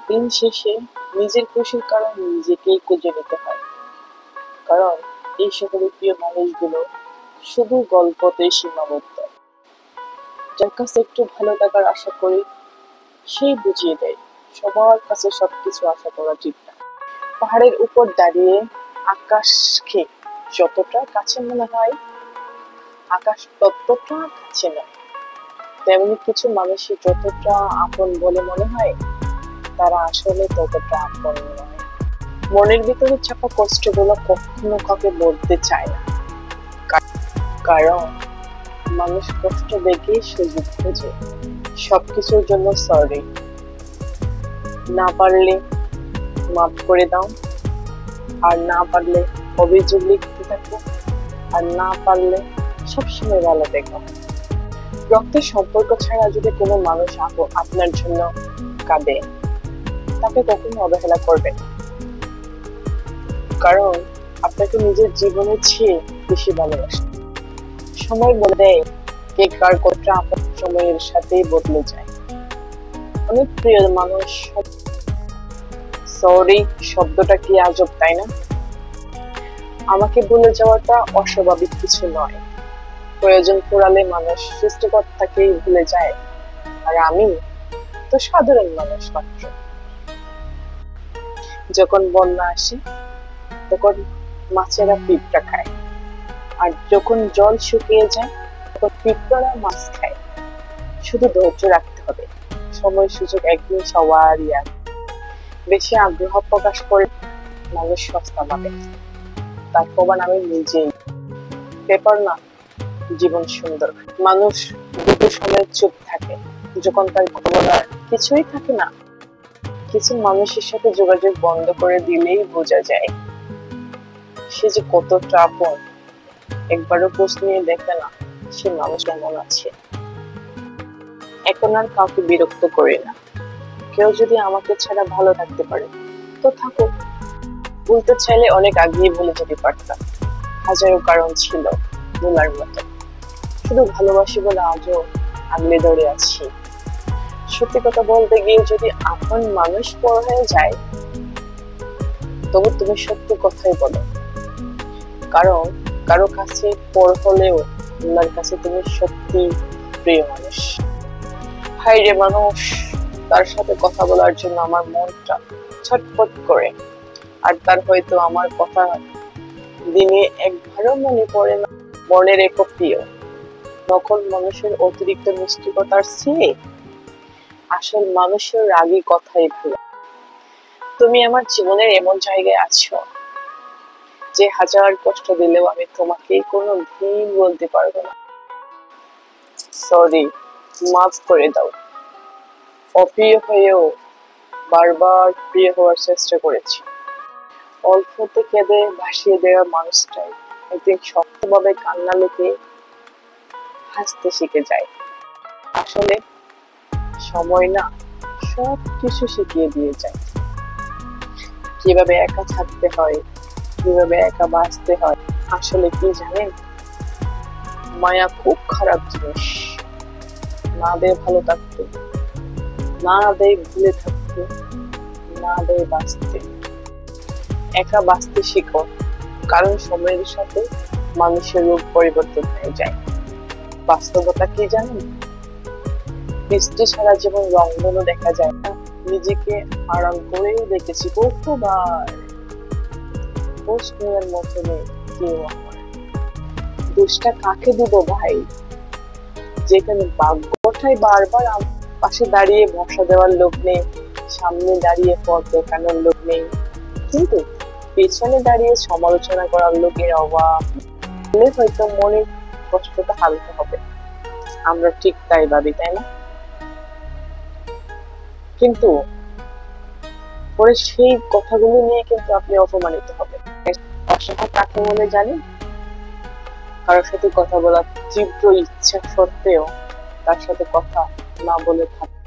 দিন শেষে নিজের খুশির কারণ নিজেকেই খুঁজে নিতে হয়। কারণ এই সকল প্রিয় মানুষগুলো শুধু গল্পতেই সীমাবদ্ধ। যার কাছে একটু ভালো থাকার আশা করি সেই বুঝিয়ে দেয় সবার কাছে সবকিছু আশা করা ঠিক না। পাহাড়ের উপর দাঁড়িয়ে আকাশকে যতটা কাছে মনে হয়, আকাশ ততটা কাছে নয়। তেমনি কিছু মানুষই যতটা আপন বলে মনে হয়, তারা আসলে ততটা আপন নয়। মনের ভিতরে চাপা কষ্টগুলো কখনো কাউকে বলতে চায় না, কারণ মানুষ কষ্ট দেখে সুযোগ খোঁজে। সবকিছুর জন্য সরি, না পারলে মাফ করে দাও, আর না পারলে অভিযোগ লিখতে থাকো, আর না পারলে সবসময় ভালো দেখো। রক্তের সম্পর্ক ছাড়া যদি কোনো মানুষ আপনার জন্য কাঁদে, তাকে কখনো অবহেলা করবেন, কারণ আপনাকে নিজের জীবনের চেয়ে বেশি ভালোবাসে। সময় বলে দেয় কে কার কথা আপনার সময়ের সাথেই বদলে যায়। অনেক প্রিয় মানুষ সরি শব্দটা কি আজব, তাই না? আমাকে ভুলে যাওয়াটা অস্বাভাবিক কিছু নয়। প্রয়োজন পড়ালে মানুষ সৃষ্টিকর্তাকেই ভুলে যায়, আর আমি তো সাধারণ মানুষ মাত্র। যখন বন্যা আসে তখন মাছেরা পিঁপড়া খায়, আর যখন জল শুকিয়ে যায় তখন পিঁপড়ারা মাছ খায়। শুধু ধৈর্য রাখতে হবে, সময় সুযোগ একদিন সবারই আসবে। বেশি আগ্রহ প্রকাশ করে মানুষ সস্তা পাবে, তার প্রমাণ আমি নিজেই। পেপার না, জীবন সুন্দর। মানুষ দুটো সময় চুপ থাকে, যখন তার বলার কিছুই থাকে না। কিছু মানুষের সাথে যোগাযোগ বন্ধ করে দিলেই বোঝা যায় সে যে কতটা আপন। একবারও খোঁজ নিয়ে দেখে না সে মানুষ কেমন আছে। এখন আর কাউকে বিরক্ত করি না। কেউ যদি আমাকে ছাড়া ভালো থাকতে পারে তো থাকুক। বলতে চাইলে অনেক আগেই বলে যেতে পারতাম, হাজারো কারণ ছিল বলার মতো। শুধু ভালোবাসি বলে আজও আগলে ধরে আছি। সত্যি কথা বলতে গিয়ে যদি আপন মানুষ পর হয়ে যায়, তবু তুমি সত্যি কথাই বলো, কারণ কারো কাছে পর হলেও তোমার কাছে তুমি সত্যি প্রিয় মানুষ। হাই রে মানুষ, তার সাথে কথা বলার জন্য আমার মনটা ছটফট করে, আর তার হয়তো আমার কথা দিনে একবারও মনে পড়ে না। মনে রেখো প্রিয়, নকল মানুষের অতিরিক্ত মিষ্টিকতার চেয়ে আসল মানুষের রাগী কথাই ভালো। তুমি আমার জীবনের এমন জায়গায় আছো যে হাজার কষ্ট দিলেও আমি তোমাকে কোনো দিন বলতে পারবো না সরি, মাফ করে দাও। অপ্রিয় হয়েও বারবার প্রিয় হওয়ার চেষ্টা করেছি। অল্পতে কেঁদে ভাসিয়ে দেওয়া মানুষটাই একদিন শক্তভাবে কান্না লুকিয়ে হাসতে শিখে যায়। আসলে সময় না সব কিছু শিখিয়ে দিয়ে যায়, কিভাবে একা থাকতে হয়, কিভাবে একা বাঁচতে হয়। আসলে কি জানেন, মায়া খুব খারাপ জিনিস। না দেয় ভালো থাকতে, না দেয় ভুলে থাকতে, না দেয় বাঁচতে। একা বাঁচতে শিখো, কারণ সময়ের সাথে মানুষের রূপ পরিবর্তন হয়ে যায়। বাস্তবতা কি জানেন, বৃষ্টি ছাড়া যেমন রংধনু দেখা যায় না, নিজেকে আড়াল করেও দেখেছি কতবার। প্রশ্নের মতো নেই কেউ আমার। দোষটা কাকে দিব ভাই, যেখানে ভাগ্যটাই বারবার পাশে দাঁড়িয়ে ভরসা দেওয়ার লোক নেই, সামনে দাঁড়িয়ে পথ দেখানোর লোক নেই, কিন্তু পেছনে দাঁড়িয়ে সমালোচনা করার লোকের অভাব। হয়তো মনে কষ্টটা হালকা হবে, আমরা ঠিক তাই ভাবি, তাই না? কিন্তু পরে সেই কথাগুলো নিয়ে কিন্তু আপনি অপমানিত হবেন। অসহায় কাকে বলে জানেন? কারোর সাথে কথা বলার তীব্র ইচ্ছা সত্ত্বেও তার সাথে কথা না বলে থাকে।